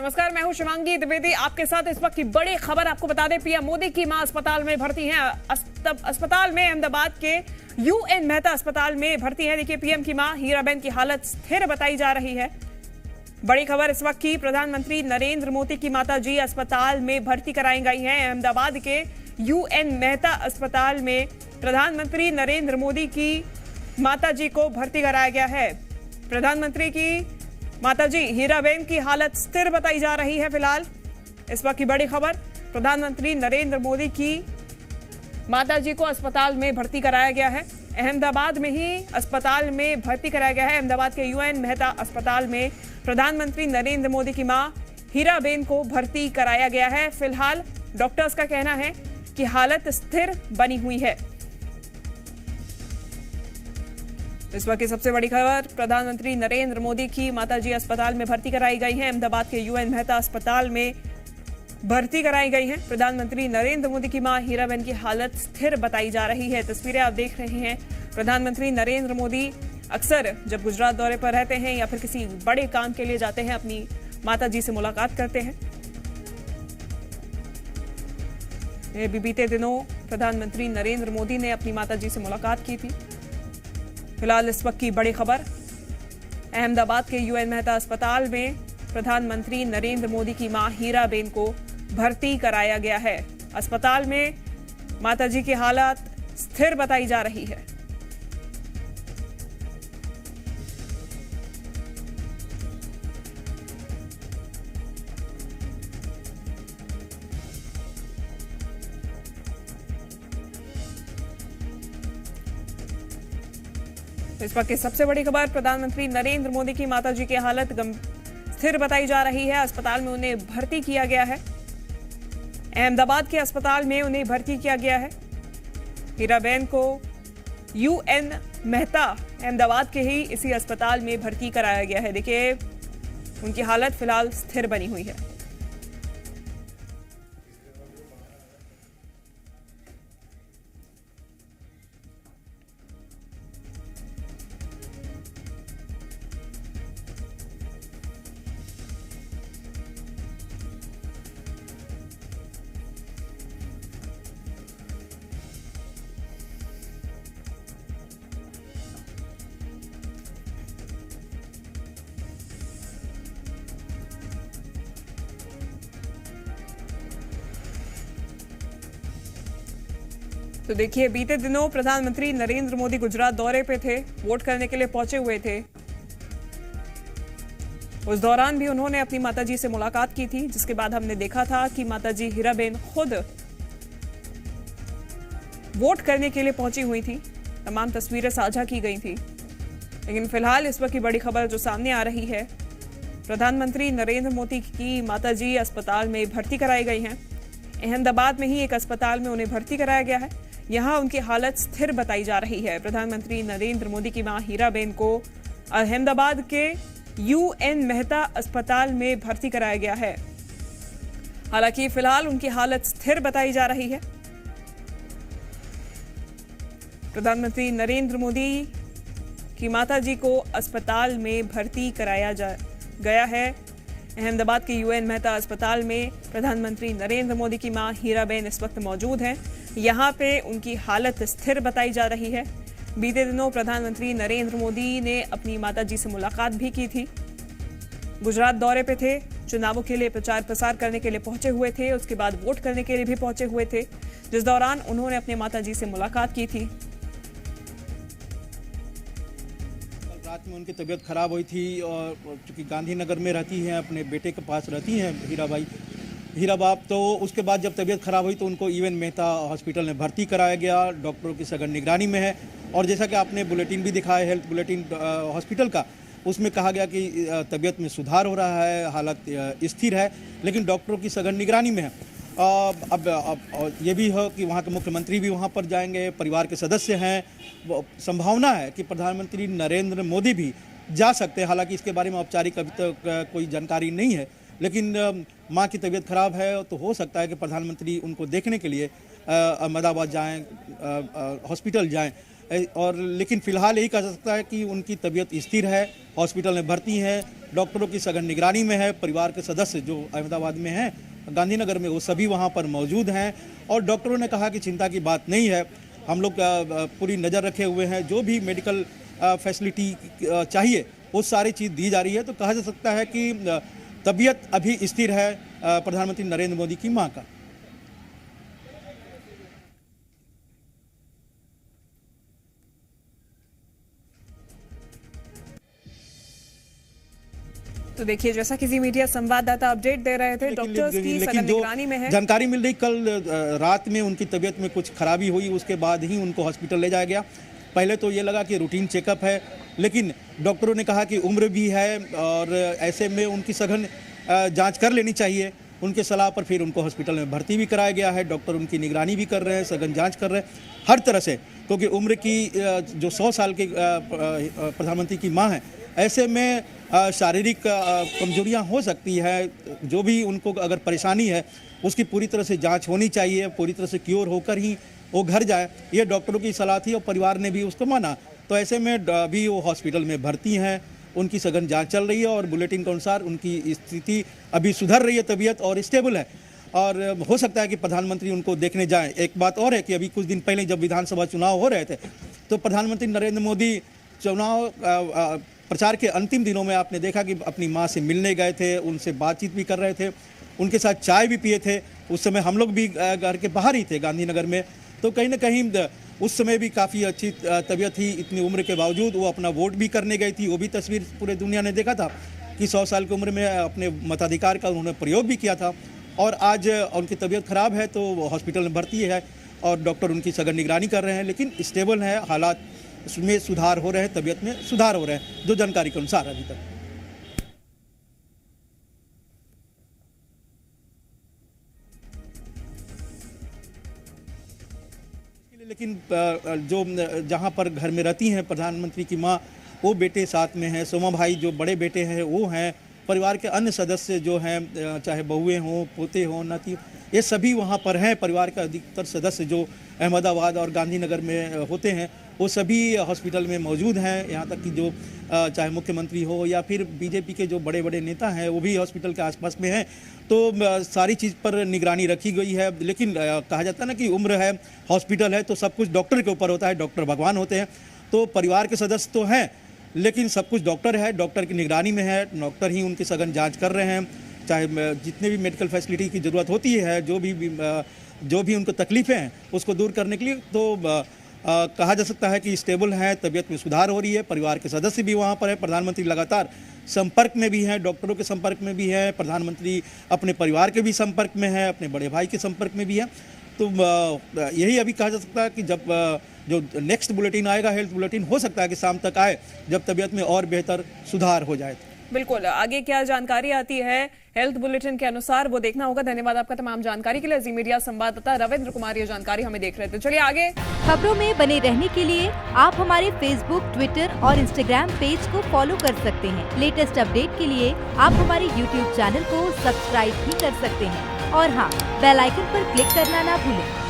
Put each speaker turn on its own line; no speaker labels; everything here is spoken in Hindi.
नमस्कार, मैं हूं शिवांगी द्विवेदी आपके साथ। इस वक्त की बड़ी खबर आपको बता दें, पीएम मोदी की मां अस्पताल में भर्ती हैं। अस्पताल में अहमदाबाद के यूएन मेहता अस्पताल में भर्ती है। देखिए, पीएम की मां हीराबेन की हालत स्थिर बताई जा रही है। बड़ी खबर इस वक्त की, प्रधानमंत्री नरेंद्र मोदी की माताजी अस्पताल में भर्ती कराई गई हैं। अहमदाबाद के यूएन मेहता अस्पताल में प्रधानमंत्री नरेंद्र मोदी की माताजी को भर्ती कराया गया है। प्रधानमंत्री की माताजी हीराबेन की हालत स्थिर बताई जा रही है। फिलहाल इस वक्त की बड़ी खबर, प्रधानमंत्री नरेंद्र मोदी की माताजी को अस्पताल में भर्ती कराया गया है। अहमदाबाद में ही अस्पताल में भर्ती कराया गया है। अहमदाबाद के यूएन मेहता अस्पताल में प्रधानमंत्री नरेंद्र मोदी की मां हीराबेन को भर्ती कराया गया है। फिलहाल डॉक्टर्स का कहना है कि हालत स्थिर बनी हुई है। इस वक्त की सबसे बड़ी खबर, प्रधानमंत्री नरेंद्र मोदी की माताजी अस्पताल में भर्ती कराई गई हैं। अहमदाबाद के यूएन मेहता अस्पताल में भर्ती कराई गई हैं। प्रधानमंत्री नरेंद्र मोदी की मां हीराबेन की हालत स्थिर बताई जा रही है। तस्वीरें आप देख रहे हैं। प्रधानमंत्री नरेंद्र मोदी अक्सर जब गुजरात दौरे पर रहते हैं या फिर किसी बड़े काम के लिए जाते हैं, अपनी माताजी से मुलाकात करते हैं। बीते दिनों प्रधानमंत्री नरेंद्र मोदी ने अपनी माताजी से मुलाकात की थी। फिलहाल इस वक्त की बड़ी खबर, अहमदाबाद के यूएन मेहता अस्पताल में प्रधानमंत्री नरेंद्र मोदी की मां हीराबेन को भर्ती कराया गया है। अस्पताल में माताजी की हालत स्थिर बताई जा रही है। इस वक्त की सबसे बड़ी खबर, प्रधानमंत्री नरेंद्र मोदी की माताजी की हालत स्थिर बताई जा रही है। अस्पताल में उन्हें भर्ती किया गया है। अहमदाबाद के अस्पताल में उन्हें भर्ती किया गया है। हीराबेन को यूएन मेहता अहमदाबाद के ही इसी अस्पताल में भर्ती कराया गया है। देखिए, उनकी हालत फिलहाल स्थिर बनी हुई है। तो देखिए, बीते दिनों प्रधानमंत्री नरेंद्र मोदी गुजरात दौरे पे थे, वोट करने के लिए पहुंचे हुए थे। उस दौरान भी उन्होंने अपनी माताजी से मुलाकात की थी, जिसके बाद हमने देखा था कि माताजी हीराबेन खुद वोट करने के लिए पहुंची हुई थी। तमाम तस्वीरें साझा की गई थी। लेकिन फिलहाल इस वक्त की बड़ी खबर जो सामने आ रही है, प्रधानमंत्री नरेंद्र मोदी की माताजी अस्पताल में भर्ती कराई गई हैं। अहमदाबाद में ही एक अस्पताल में उन्हें भर्ती कराया गया है। यहां उनकी हालत स्थिर बताई जा रही है। प्रधानमंत्री नरेंद्र मोदी की मां हीराबेन को अहमदाबाद के यूएन मेहता अस्पताल में भर्ती कराया गया है। हालांकि फिलहाल उनकी हालत स्थिर बताई जा रही है। प्रधानमंत्री नरेंद्र मोदी की माताजी को अस्पताल में भर्ती कराया गया है। अहमदाबाद के यूएन मेहता अस्पताल में प्रधानमंत्री नरेंद्र मोदी की मां हीराबेन इस वक्त मौजूद हैं। यहां पे उनकी हालत स्थिर बताई जा रही है। बीते दिनों प्रधानमंत्री नरेंद्र मोदी ने अपनी माताजी से मुलाकात भी की थी। गुजरात दौरे पे थे, चुनावों के लिए प्रचार प्रसार करने के लिए पहुंचे हुए थे। उसके बाद वोट करने के लिए भी पहुंचे हुए थे, जिस दौरान उन्होंने अपनी माताजी से मुलाकात की थी।
रात में उनकी तबीयत खराब हुई थी और चूँकि गांधीनगर में रहती हैं, अपने बेटे के पास रहती हैं हीरा बाप, तो उसके बाद जब तबीयत खराब हुई तो उनको यूएन मेहता हॉस्पिटल में भर्ती कराया गया। डॉक्टरों की सघन निगरानी में है। और जैसा कि आपने बुलेटिन भी दिखाया, हेल्थ बुलेटिन हॉस्पिटल का, उसमें कहा गया कि तबीयत में सुधार हो रहा है, हालत स्थिर है, लेकिन डॉक्टरों की सघन निगरानी में है। अब ये भी है कि वहाँ के मुख्यमंत्री भी वहाँ पर जाएंगे, परिवार के सदस्य हैं। संभावना है कि प्रधानमंत्री नरेंद्र मोदी भी जा सकते हैं। हालांकि इसके बारे में औपचारिक अभी तक कोई जानकारी नहीं है, लेकिन माँ की तबीयत खराब है तो हो सकता है कि प्रधानमंत्री उनको देखने के लिए अहमदाबाद जाएं, हॉस्पिटल जाएं। और लेकिन फिलहाल यही कह सकता है कि उनकी तबीयत स्थिर है, हॉस्पिटल में भर्ती हैं डॉक्टरों की सघन निगरानी में है। परिवार के सदस्य जो अहमदाबाद में हैं, गांधीनगर में, वो सभी वहाँ पर मौजूद हैं और डॉक्टरों ने कहा कि चिंता की बात नहीं है, हम लोग पूरी नज़र रखे हुए हैं, जो भी मेडिकल फैसिलिटी चाहिए वो सारी चीज़ दी जा रही है। तो कहा जा सकता है कि तबीयत अभी स्थिर है प्रधानमंत्री नरेंद्र मोदी की मां का।
तो देखिए, जैसा किसी मीडिया संवाददाता अपडेट दे रहे थे, डॉक्टर्स की सघन निगरानी में है।
जानकारी मिल रही, कल रात में उनकी तबीयत में कुछ खराबी हुई, उसके बाद ही उनको हॉस्पिटल ले जाया गया। पहले तो ये लगा कि रूटीन चेकअप है, लेकिन डॉक्टरों ने कहा कि उम्र भी है और ऐसे में उनकी सघन जांच कर लेनी चाहिए। उनके सलाह पर फिर उनको हॉस्पिटल में भर्ती भी कराया गया है। डॉक्टर उनकी निगरानी भी कर रहे हैं, सघन जांच कर रहे हैं हर तरह से, क्योंकि उम्र की जो 100 साल के प्रधानमंत्री की मां है, ऐसे में शारीरिक कमजोरियां हो सकती है। जो भी उनको अगर परेशानी है उसकी पूरी तरह से जांच होनी चाहिए, पूरी तरह से क्योर होकर ही वो घर जाए, ये डॉक्टरों की सलाह थी और परिवार ने भी उसको माना। तो ऐसे में अभी वो हॉस्पिटल में भर्ती हैं, उनकी सघन जांच चल रही है और बुलेटिन के अनुसार उनकी स्थिति अभी सुधर रही है, तबीयत और स्टेबल है और हो सकता है कि प्रधानमंत्री उनको देखने जाएं। एक बात और है कि अभी कुछ दिन पहले जब विधानसभा चुनाव हो रहे थे तो प्रधानमंत्री नरेंद्र मोदी चुनाव प्रचार के अंतिम दिनों में आपने देखा कि अपनी मां से मिलने गए थे, उनसे बातचीत भी कर रहे थे, उनके साथ चाय भी पिए थे। उस समय हम लोग भी घर के बाहर ही थे गांधीनगर में, तो कहीं ना कहीं उस समय भी काफ़ी अच्छी तबीयत थी। इतनी उम्र के बावजूद वो अपना वोट भी करने गई थी। वो भी तस्वीर पूरे दुनिया ने देखा था कि 100 साल की उम्र में अपने मताधिकार का उन्होंने प्रयोग भी किया था। और आज उनकी तबीयत खराब है तो वो हॉस्पिटल में भर्ती है और डॉक्टर उनकी सघन निगरानी कर रहे हैं, लेकिन स्टेबल है, हालात में सुधार हो रहे हैं, तबीयत में सुधार हो रहे हैं, जो जानकारी के अनुसार अभी तक। लेकिन जो जहां पर घर में रहती हैं प्रधानमंत्री की मां, वो बेटे साथ में हैं, सोमा भाई जो बड़े बेटे हैं वो हैं, परिवार के अन्य सदस्य जो हैं, चाहे बहुएं हों, पोते हों, नाती, ये सभी वहाँ पर हैं। परिवार का अधिकतर सदस्य जो अहमदाबाद और गांधीनगर में होते हैं वो सभी हॉस्पिटल में मौजूद हैं। यहाँ तक कि जो चाहे मुख्यमंत्री हो या फिर बीजेपी के जो बड़े बड़े नेता हैं वो भी हॉस्पिटल के आसपास में हैं। तो सारी चीज़ पर निगरानी रखी गई है। लेकिन कहा जाता है ना कि उम्र है, हॉस्पिटल है, तो सब कुछ डॉक्टर के ऊपर होता है, डॉक्टर भगवान होते हैं। तो परिवार के सदस्य तो हैं, लेकिन सब कुछ डॉक्टर है, डॉक्टर की निगरानी में है, डॉक्टर ही उनकी सघन जांच कर रहे हैं। चाहे जितने भी मेडिकल फैसिलिटी की ज़रूरत होती है, जो भी उनको तकलीफ़ें हैं उसको दूर करने के लिए, तो कहा जा सकता है कि स्टेबल है, तबीयत में सुधार हो रही है। परिवार के सदस्य भी वहाँ पर है, प्रधानमंत्री लगातार संपर्क में भी हैं, डॉक्टरों के संपर्क में भी है, प्रधानमंत्री अपने परिवार के भी संपर्क में है, अपने बड़े भाई के संपर्क में भी है। तो यही अभी कहा जा सकता है कि जब जो नेक्स्ट बुलेटिन आएगा, हेल्थ बुलेटिन, हो सकता है कि शाम तक आए, जब तबीयत में और बेहतर सुधार हो जाए।
बिल्कुल, आगे क्या जानकारी आती है हेल्थ बुलेटिन के अनुसार वो देखना होगा। धन्यवाद आपका तमाम जानकारी के लिए। जी मीडिया संवाददाता रविंद्र कुमार ये जानकारी हमें देख रहे थे। चलिए आगे
खबरों में बने रहने के लिए आप हमारे फेसबुक, ट्विटर और इंस्टाग्राम पेज को फॉलो कर सकते हैं। लेटेस्ट अपडेट के लिए आप हमारे यूट्यूब चैनल को सब्सक्राइब भी कर सकते हैं और हाँ, बेल आइकन पर क्लिक करना ना भूलें।